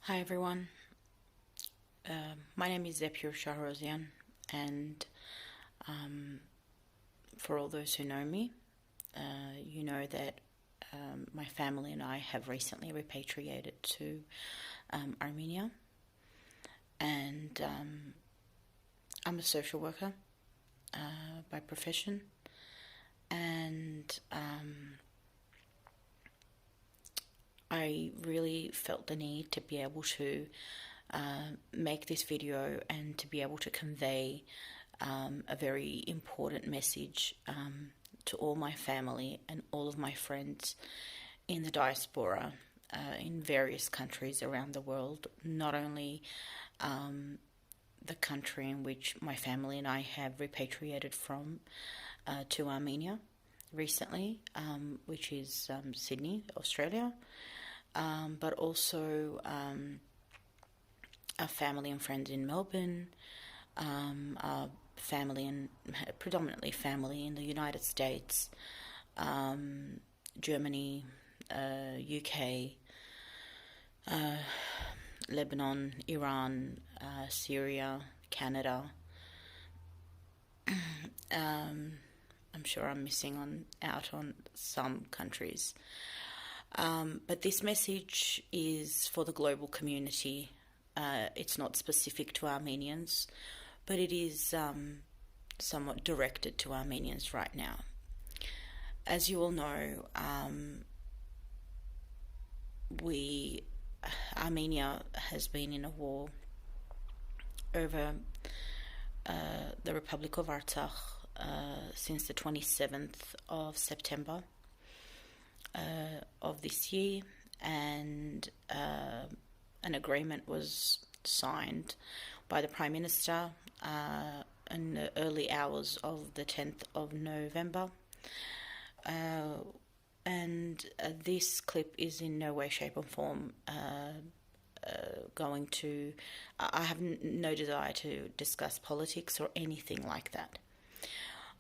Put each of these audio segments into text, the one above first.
Hi everyone. My name is Zephyr Shahrosian, and for all those who know me, you know that my family and I have recently repatriated to Armenia, and I'm a social worker by profession, and I really felt the need to be able to make this video and to be able to convey a very important message to all my family and all of my friends in the diaspora in various countries around the world, not only the country in which my family and I have repatriated from to Armenia recently, which is Sydney, Australia, but also our family and friends in Melbourne, our family and predominantly family in the United States, Germany, UK, Lebanon, Iran, Syria, Canada. I'm sure I'm missing out on some countries. But this message is for the global community. It's not specific to Armenians, but it is somewhat directed to Armenians right now. As you all know, Armenia has been in a war over the Republic of Artsakh since the 27th of September of this year, and an agreement was signed by the Prime Minister in the early hours of the 10th of November. And this clip is in no way, shape, or form going to. I have no desire to discuss politics or anything like that.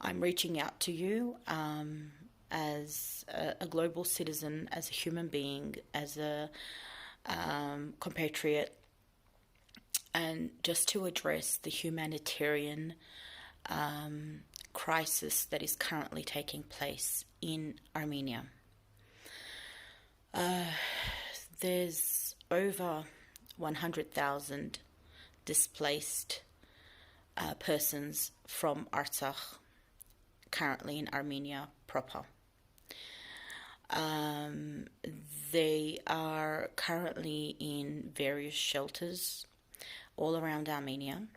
I'm reaching out to you as a global citizen, as a human being, as a compatriot, and just to address the humanitarian crisis that is currently taking place in Armenia. There's over 100,000 displaced persons from Artsakh currently in Armenia proper. They are currently in various shelters all around Armenia.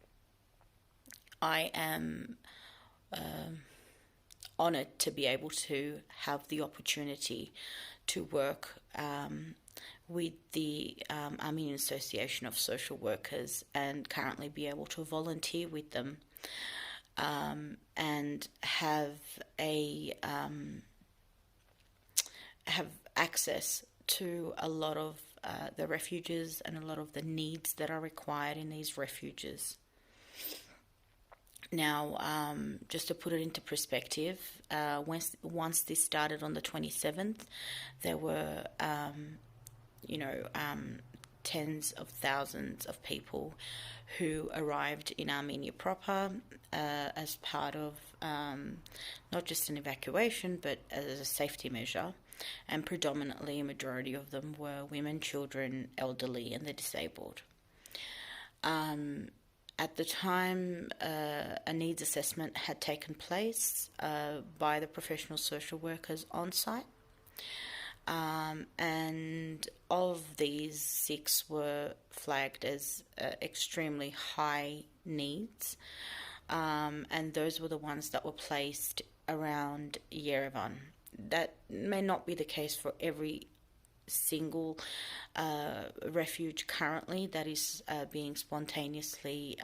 I am honoured to be able to have the opportunity to work with the Armenian Association of Social Workers and currently be able to volunteer with them and have access to a lot of the refuges and a lot of the needs that are required in these refuges. Now, just to put it into perspective, once this started on the 27th, there were, tens of thousands of people who arrived in Armenia proper as part of not just an evacuation, but as a safety measure. And predominantly, a majority of them were women, children, elderly, and the disabled. At the time, a needs assessment had taken place by the professional social workers on site. And of these, 6 were flagged as extremely high needs. And those were the ones that were placed around Yerevan. That may not be the case for every single refuge currently that is being spontaneously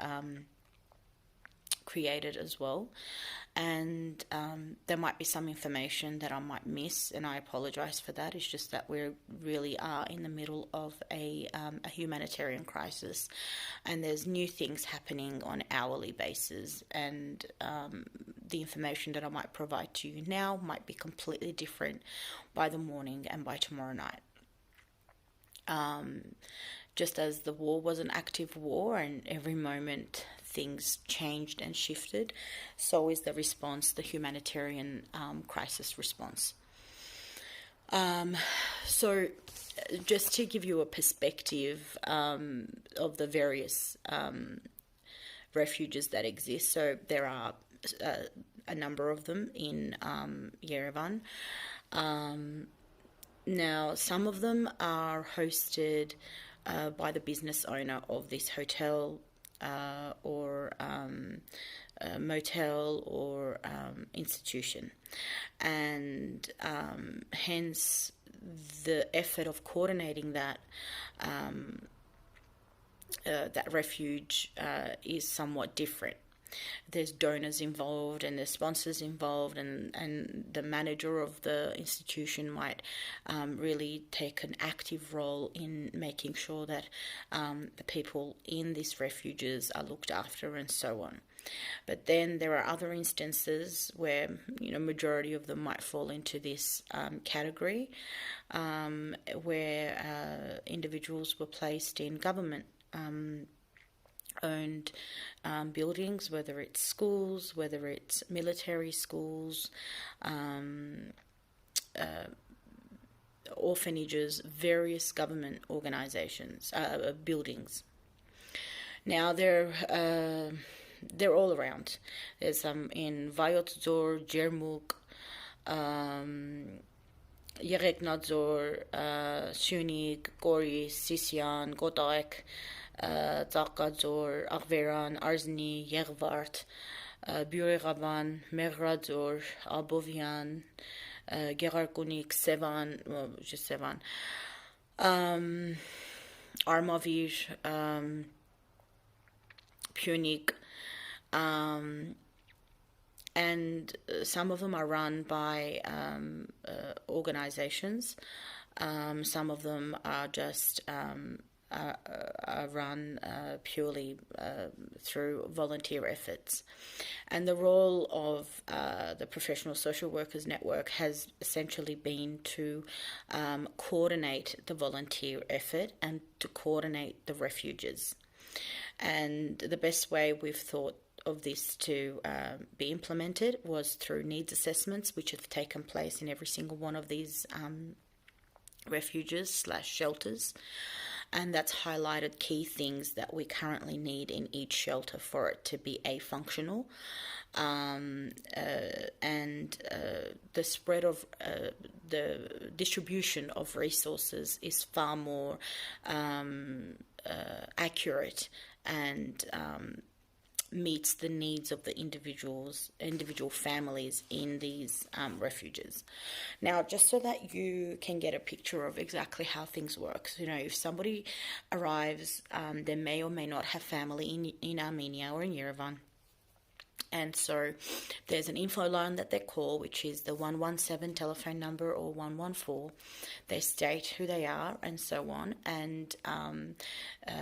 created as well. And there might be some information that I might miss, and I apologise for that. It's just that we really are in the middle of a humanitarian crisis, and there's new things happening on an hourly basis, and the information that I might provide to you now might be completely different by the morning and by tomorrow night. just as the war was an active war and every moment things changed and shifted, so is the response, the humanitarian crisis response. So just to give you a perspective of the various refuges that exist, so there are a number of them in Yerevan. Now, some of them are hosted by the business owner of this hotel or motel or institution, and hence the effort of coordinating that that refuge is somewhat different. There's donors involved and there's sponsors involved, and the manager of the institution might really take an active role in making sure that the people in these refuges are looked after and so on. But then there are other instances where, majority of them might fall into this category, where individuals were placed in government owned buildings, whether it's schools, whether it's military schools, orphanages, various government organisations, buildings. Now they're all around. There's some in Vayotzor, Jermuk, Yereknadzor, Shunik, Goris, Sisyan, Gotaek, Ծաղկաձոր, Աղվերան, Արզնի, Եղվարդ, Բյուրեղավան, Մեղրաձոր, Աբովյան, Գեղարկունիք, Սևան, just Սևան, Armavir, Punic, and some of them are run by organizations. Some of them are just are run purely through volunteer efforts. And the role of the Professional Social Workers Network has essentially been to coordinate the volunteer effort and to coordinate the refuges. And the best way we've thought of this to be implemented was through needs assessments, which have taken place in every single one of these refuges/shelters. And that's highlighted key things that we currently need in each shelter for it to be functional. And the spread of the distribution of resources is far more accurate and meets the needs of the individual families in these refuges. Now, just so that you can get a picture of exactly how things work, if somebody arrives, they may or may not have family in Armenia or in Yerevan. And so there's an info line that they call, which is the 117 telephone number or 114. They state who they are and so on, and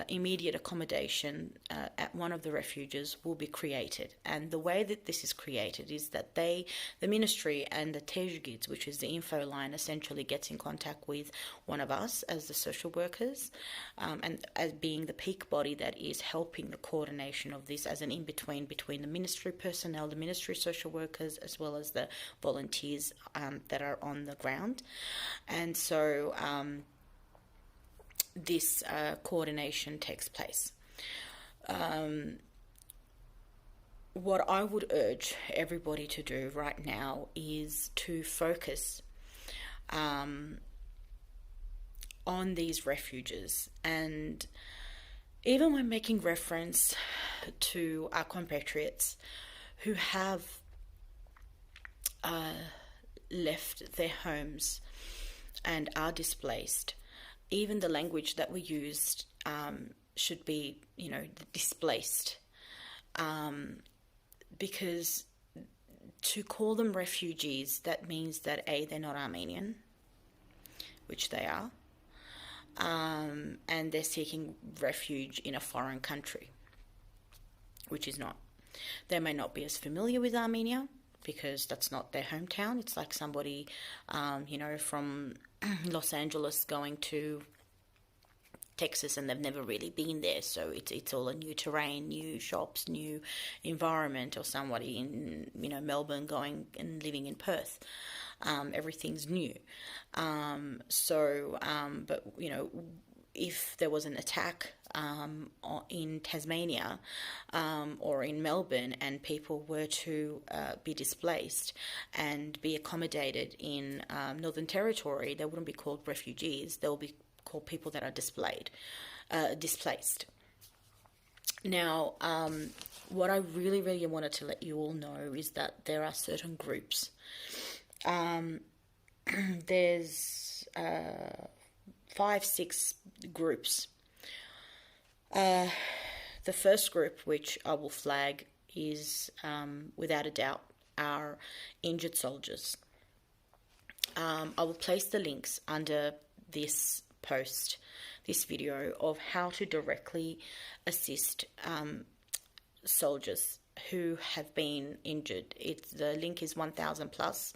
immediate accommodation at one of the refuges will be created. And the way that this is created is that the ministry and the Tejgids, which is the info line, essentially gets in contact with one of us as the social workers, and as being the peak body that is helping the coordination of this as an in-between between the ministry personnel, the ministry social workers, as well as the volunteers that are on the ground. And so this coordination takes place. What I would urge everybody to do right now is to focus on these refuges. And even when making reference to our compatriots who have left their homes and are displaced, even the language that we used should be, displaced. Because to call them refugees, that means that A, they're not Armenian, which they are, and they're seeking refuge in a foreign country, which is not. They may not be as familiar with Armenia because that's not their hometown. It's like somebody, from Los Angeles going to Texas and they've never really been there, so it's all a new terrain, new shops, new environment, or somebody in Melbourne going and living in Perth. Everything's new. But if there was an attack in Tasmania or in Melbourne, and people were to be displaced and be accommodated in Northern Territory, they wouldn't be called refugees. They'll be called people that are displaced. Now, what I really, really wanted to let you all know is that there are certain groups. There's 5-6 groups. The first group, which I will flag, is without a doubt our injured soldiers. I will place the links under this post, this video, of how to directly assist soldiers who have been injured. The link is 1,000 plus,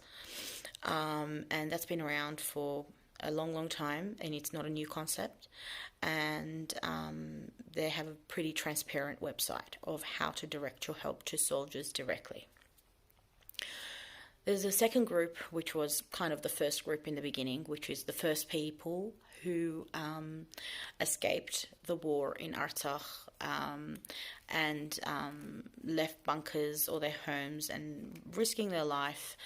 and that's been around for a long time, and it's not a new concept. And they have a pretty transparent website of how to direct your help to soldiers directly. There's a second group, which was kind of the first group in the beginning, which is the first people who escaped the war in Artsakh and left bunkers or their homes and risking their life,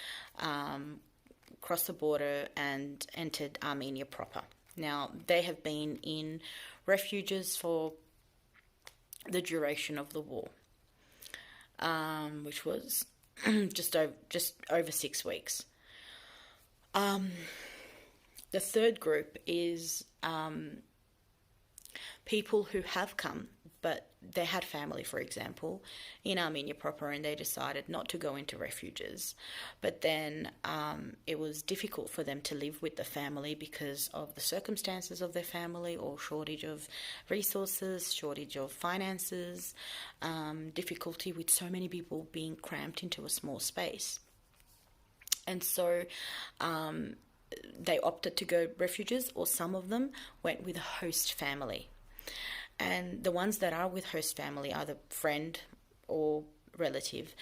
crossed the border and entered Armenia proper. Now, they have been in refuges for the duration of the war, which was just over 6 weeks. The third group is people who have come, but they had family, for example, in Armenia proper, and they decided not to go into refuges. But then it was difficult for them to live with the family because of the circumstances of their family, or shortage of resources, shortage of finances, difficulty with so many people being cramped into a small space. And so they opted to go refuges, or some of them went with a host family. And the ones that are with host family, either friend or relative,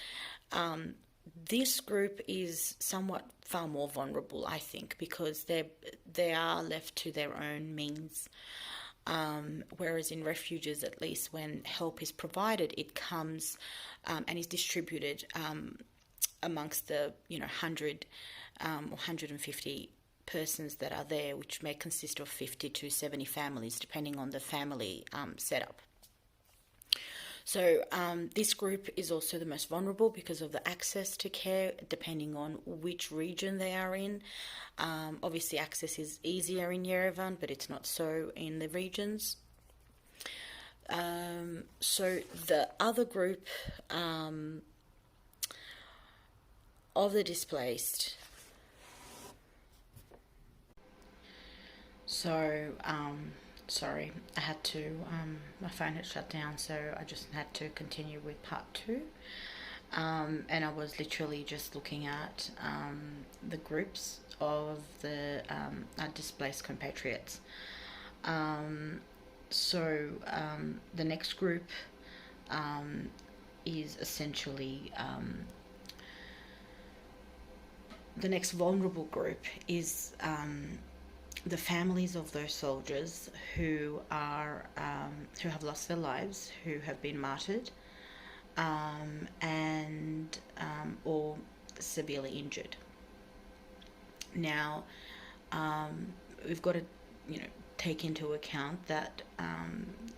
this group is somewhat far more vulnerable, I think, because they are left to their own means. Whereas in refuges, at least when help is provided, it comes and is distributed amongst the 100 or 150 persons that are there, which may consist of 50 to 70 families, depending on the family setup. So this group is also the most vulnerable because of the access to care, depending on which region they are in. Obviously, access is easier in Yerevan, but it's not so in the regions. So the other group of the displaced. So, sorry, I had to, my phone had shut down, so I just had to continue with part 2. And I was literally just looking at the groups of the our displaced compatriots. So the next group is essentially, the next vulnerable group is the families of those soldiers who are who have lost their lives, who have been martyred, and or severely injured. Now, we've got to take into account that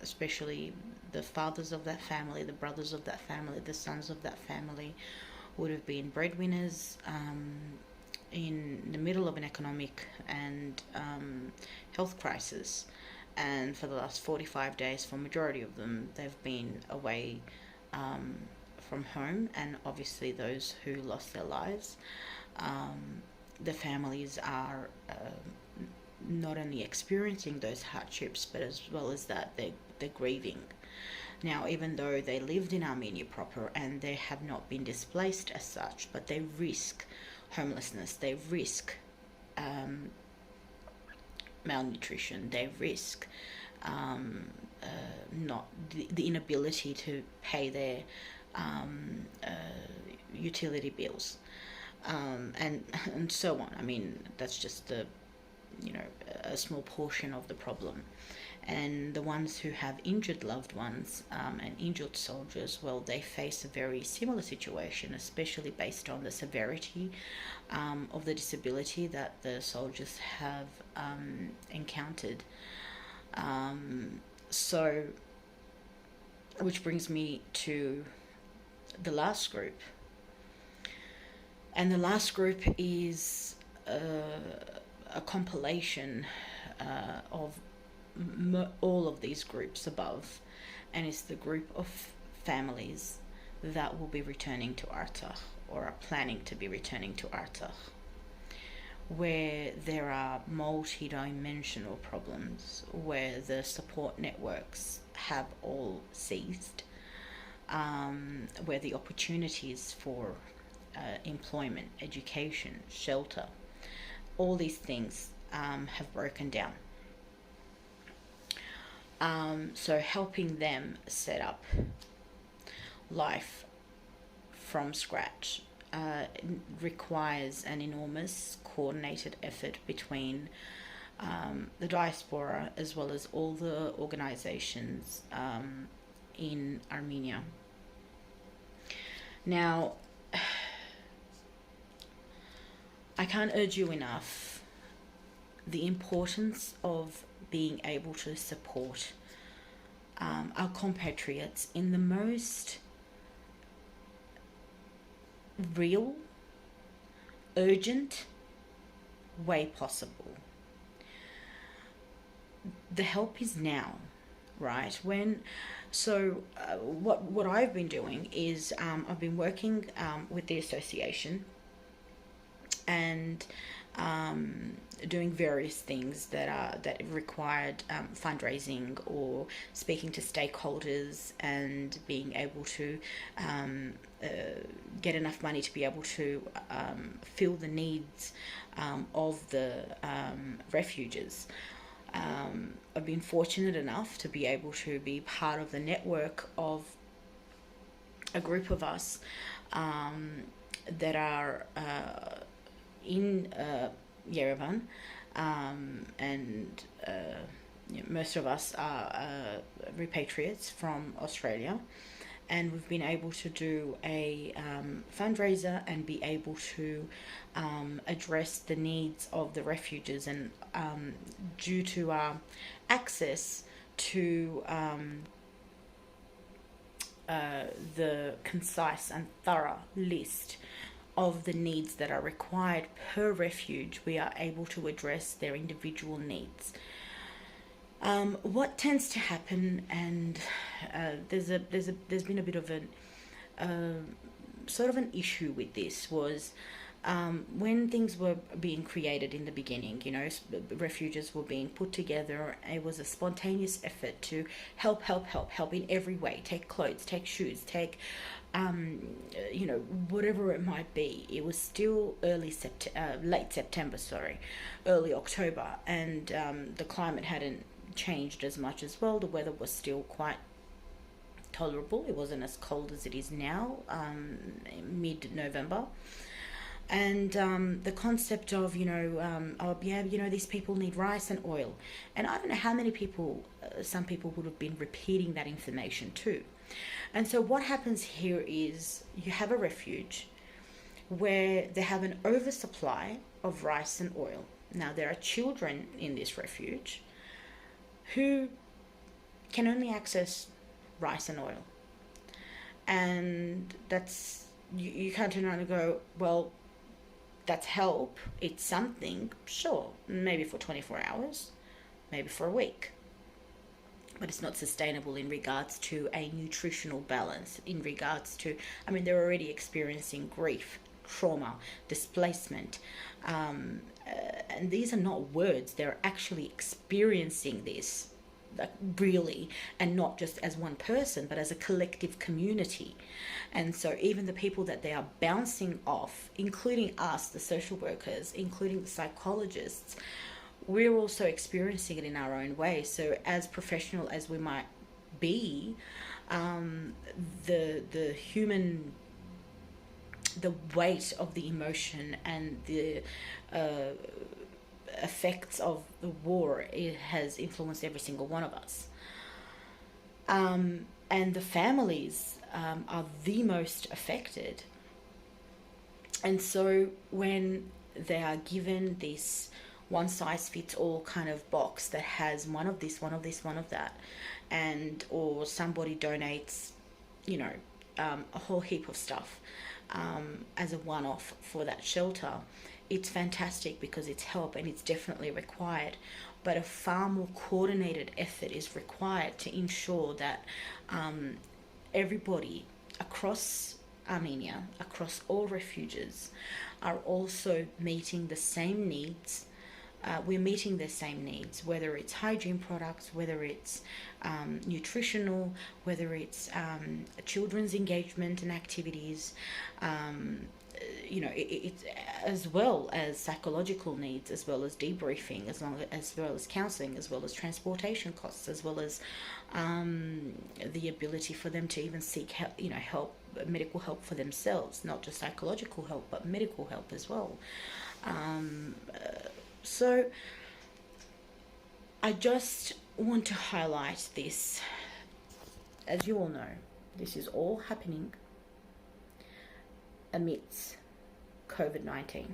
especially the fathers of that family, the brothers of that family, the sons of that family would have been breadwinners in the middle of an economic and health crisis, and for the last 45 days, for majority of them, they've been away from home. And obviously those who lost their lives, the families are not only experiencing those hardships, but as well as that, they're grieving. Now, even though they lived in Armenia proper and they have not been displaced as such, but they risk homelessness, they risk malnutrition, they risk not the inability to pay their utility bills, and so on. I mean, that's just a small portion of the problem. And the ones who have injured loved ones, and injured soldiers, well, they face a very similar situation, especially based on the severity of the disability that the soldiers have encountered. So, which brings me to the last group. And the last group is a compilation of all of these groups above, and it's the group of families that will be returning to Artsakh, or are planning to be returning to Artsakh, where there are multi-dimensional problems, where the support networks have all ceased, where the opportunities for employment, education, shelter, all these things have broken down. So helping them set up life from scratch requires an enormous coordinated effort between the diaspora as well as all the organizations in Armenia. Now, I can't urge you enough the importance of being able to support our compatriots in the most real, urgent way possible. The help is now, right? What I've been doing is I've been working with the association and doing various things that required fundraising or speaking to stakeholders and being able to get enough money to be able to fill the needs of the refugees. I've been fortunate enough to be able to be part of the network of a group of us that are in Yerevan, and most of us are repatriates from Australia, and we've been able to do a fundraiser and be able to address the needs of the refugees, and due to our access to the concise and thorough list of the needs that are required per refuge, we are able to address their individual needs. What tends to happen, and there's been a bit of a sort of an issue with this, was when things were being created in the beginning, refuges were being put together. It was a spontaneous effort to help in every way. Take clothes, take shoes, take whatever it might be. It was still late September, early October, and the climate hadn't changed as much as well. The weather was still quite tolerable. It wasn't as cold as it is now, mid-November. And the concept of, these people need rice and oil. And I don't know how many people, some people would have been repeating that information too. And so what happens here is you have a refuge where they have an oversupply of rice and oil. Now, there are children in this refuge who can only access rice and oil. And that's, you can't turn around and go, well, that's help, it's something, sure, maybe for 24 hours, maybe for a week. But it's not sustainable in regards to a nutritional balance, in regards to, they're already experiencing grief, trauma, displacement. And these are not words, they're actually experiencing this, like really, and not just as one person, but as a collective community. And so even the people that they are bouncing off, including us, the social workers, including the psychologists, we're also experiencing it in our own way. So as professional as we might be, um, the human, the weight of the emotion and the uh, effects of the war, it has influenced every single one of us. And the families are the most affected. And so when they are given this one size fits all kind of box that has one of this, one of this, one of that, and or somebody donates, you know, a whole heap of stuff as a one off for that shelter, it's fantastic because it's help and it's definitely required. But a far more coordinated effort is required to ensure that everybody across Armenia, across all refuges, are also meeting the same needs. We're meeting the same needs, whether it's hygiene products, whether it's nutritional, whether it's children's engagement and activities, you know, it's as well as psychological needs, as well as debriefing, as well as counselling, as well as transportation costs, as well as the ability for them to even seek help, you know, help, medical help for themselves, not just psychological help, but medical help as well. So I just want to highlight this. As you all know, this is all happening amidst COVID-19.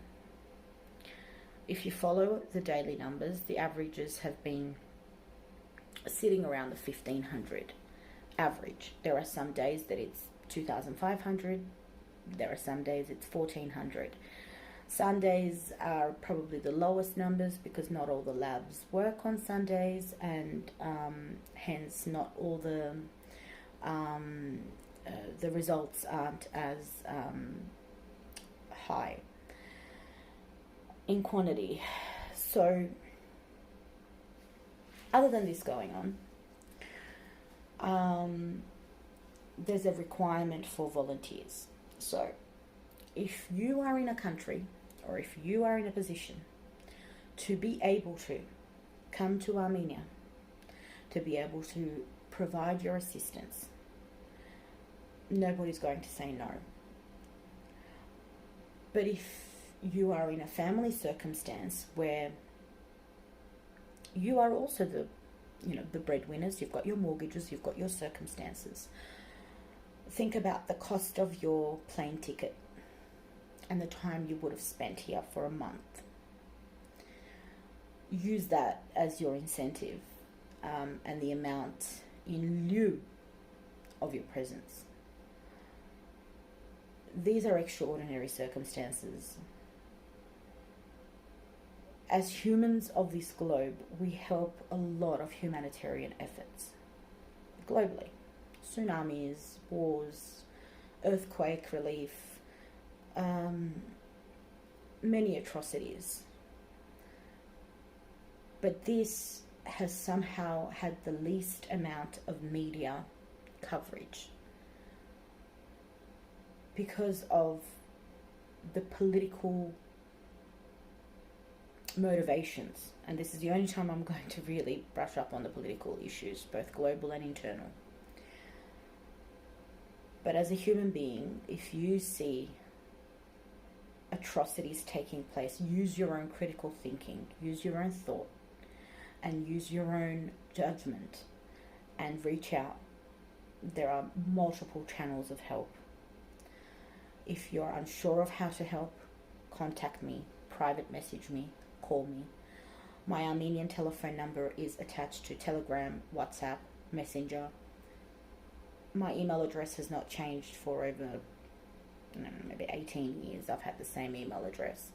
If you follow the daily numbers, the averages have been sitting around the 1,500 average. There are some days that it's 2,500. There are some days it's 1,400. Sundays are probably the lowest numbers because not all the labs work on Sundays, and hence not all the results aren't as high in quantity. So other than this going on, there's a requirement for volunteers. So if you are in a country, or if you are in a position to be able to come to Armenia, to be able to provide your assistance, nobody's going to say no. But if you are in a family circumstance where you are also the breadwinners, you've got your mortgages, you've got your circumstances, think about the cost of your plane ticket and the time you would have spent here for a month. Use that as your incentive, and the amount in lieu of your presence. These are extraordinary circumstances. As humans of this globe, we help a lot of humanitarian efforts globally. Tsunamis, wars, earthquake relief, many atrocities. But this has somehow had the least amount of media coverage because of the political motivations. And this is the only time I'm going to really brush up on the political issues, both global and internal. But as a human being, if you see atrocities taking place, use your own critical thinking, use your own thought, and use your own judgment, and reach out. There are multiple channels of help. If you're unsure of how to help, contact me, private message me, call me. My Armenian telephone number is attached to Telegram, WhatsApp, Messenger. My email address has not changed for over maybe 18 years. I've had the same email address.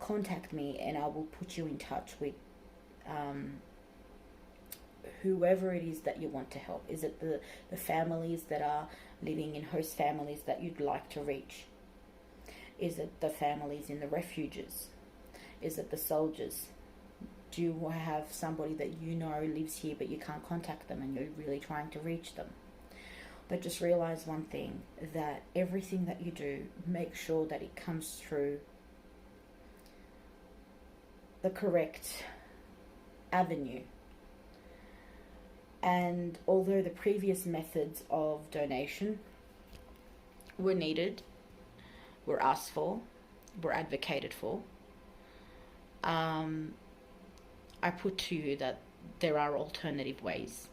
Contact me and I will put you in touch with whoever it is that you want to help. Is it the families that are living in host families that you'd like to reach? Is it the families in the refuges? Is it the soldiers? Do you have somebody that you know lives here but you can't contact them and you're really trying to reach them? But just realize one thing, that everything that you do, make sure that it comes through the correct avenue. And although the previous methods of donation were needed, were asked for, were advocated for, I put to you that there are alternative ways,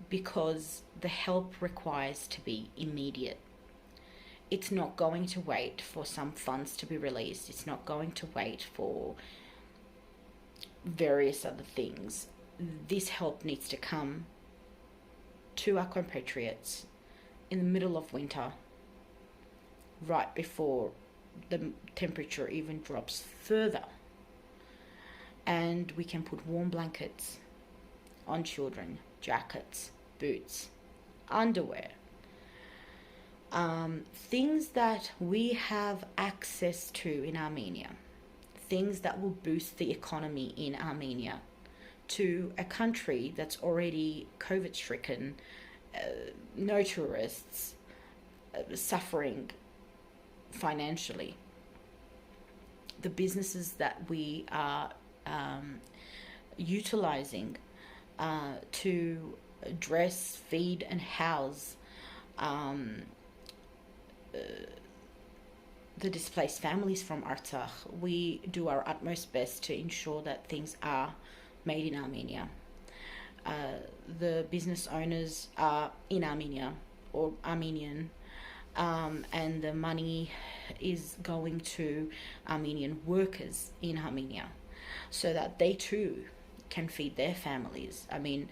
because the help requires to be immediate. It's not going to wait for some funds to be released. It's not going to wait for various other things. This help needs to come to our compatriots in the middle of winter, right before the temperature even drops further. And we can put warm blankets on children, jackets, boots, underwear. Things that we have access to in Armenia, things that will boost the economy in Armenia, to a country that's already COVID-stricken, no tourists, suffering financially. The businesses that we are utilizing to dress, feed, and house the displaced families from Artsakh, we do our utmost best to ensure that things are made in Armenia. The business owners are in Armenia or Armenian, and the money is going to Armenian workers in Armenia so that they too can feed their families. I mean,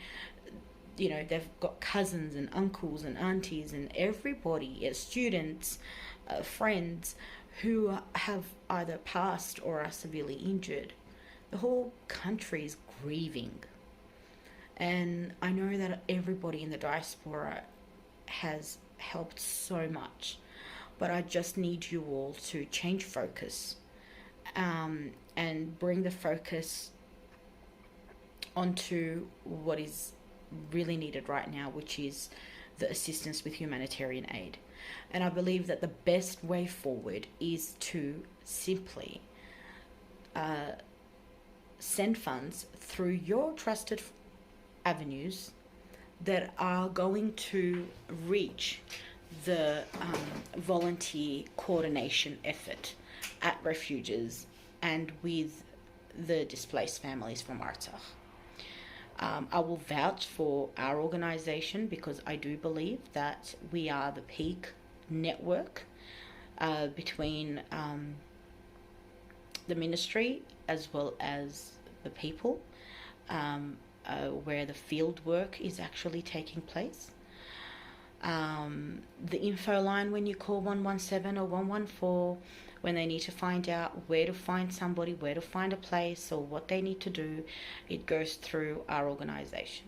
you know, they've got cousins and uncles and aunties and everybody, students, friends who have either passed or are severely injured. The whole country is grieving. And I know that everybody in the diaspora has helped so much, but I just need you all to change focus, and bring the focus onto what is really needed right now, which is the assistance with humanitarian aid. And I believe that the best way forward is to simply send funds through your trusted avenues that are going to reach the volunteer coordination effort at refuges and with the displaced families from Artsakh. I will vouch for our organisation because I do believe that we are the peak network between the ministry as well as the people, where the field work is actually taking place. The info line when you call 117 or 114 when they need to find out where to find somebody, where to find a place, or what they need to do, it goes through our organisation.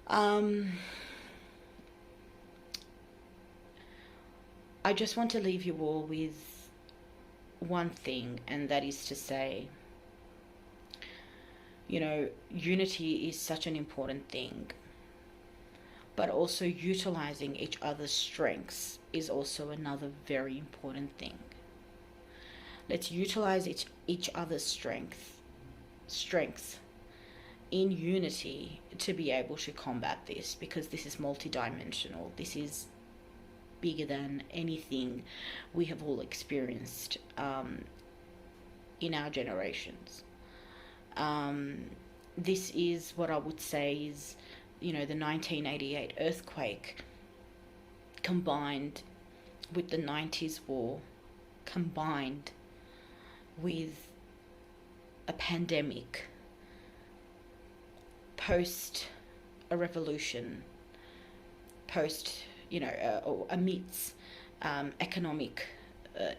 I just want to leave you all with one thing, and that is to say, you know, unity is such an important thing, but also utilizing each other's strengths is also another very important thing. Let's utilize each other's strengths in unity to be able to combat this, because this is multidimensional. This is bigger than anything we have all experienced in our generations. This is what I would say is, you know, the 1988 earthquake combined with the 90s war, combined with a pandemic, post a revolution, post, you know, or amidst economic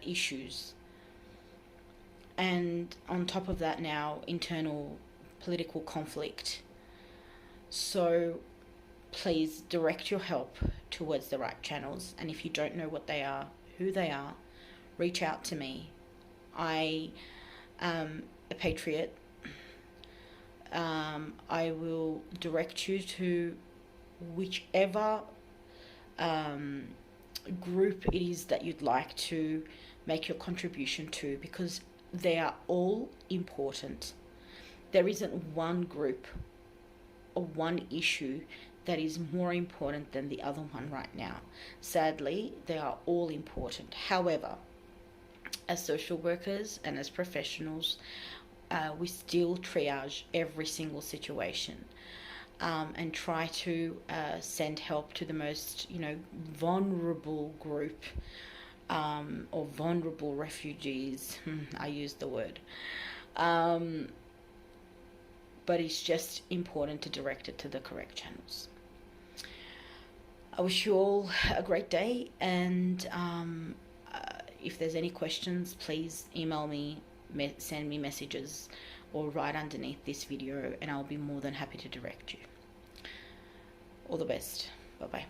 issues. And on top of that now, internal political conflict. So please direct your help towards the right channels. And if you don't know what they are, who they are, reach out to me. I am a patriot. I will direct you to whichever group it is that you'd like to make your contribution to, because they are all important. There isn't one group or one issue that is more important than the other one right now. Sadly, they are all important. However, as social workers and as professionals, we still triage every single situation, and try to send help to the most, vulnerable group, or vulnerable refugees. I use the word. But it's just important to direct it to the correct channels. I wish you all a great day, and if there's any questions, please email me, send me messages, or write underneath this video, and I'll be more than happy to direct you. All the best. Bye bye.